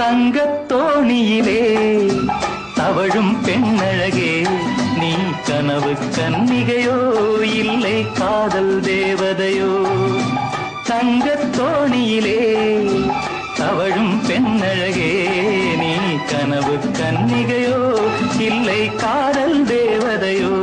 தங்கத்தோணியிலே தவழும் பெண்ணழகே, நீ கனவு கன்னிகையோ இல்லை காதல் தேவதையோ? தங்கத்தோணியிலே தவழும் பெண்ணழகே, நீ கனவு கன்னிகையோ இல்லை காதல் தேவதையோ?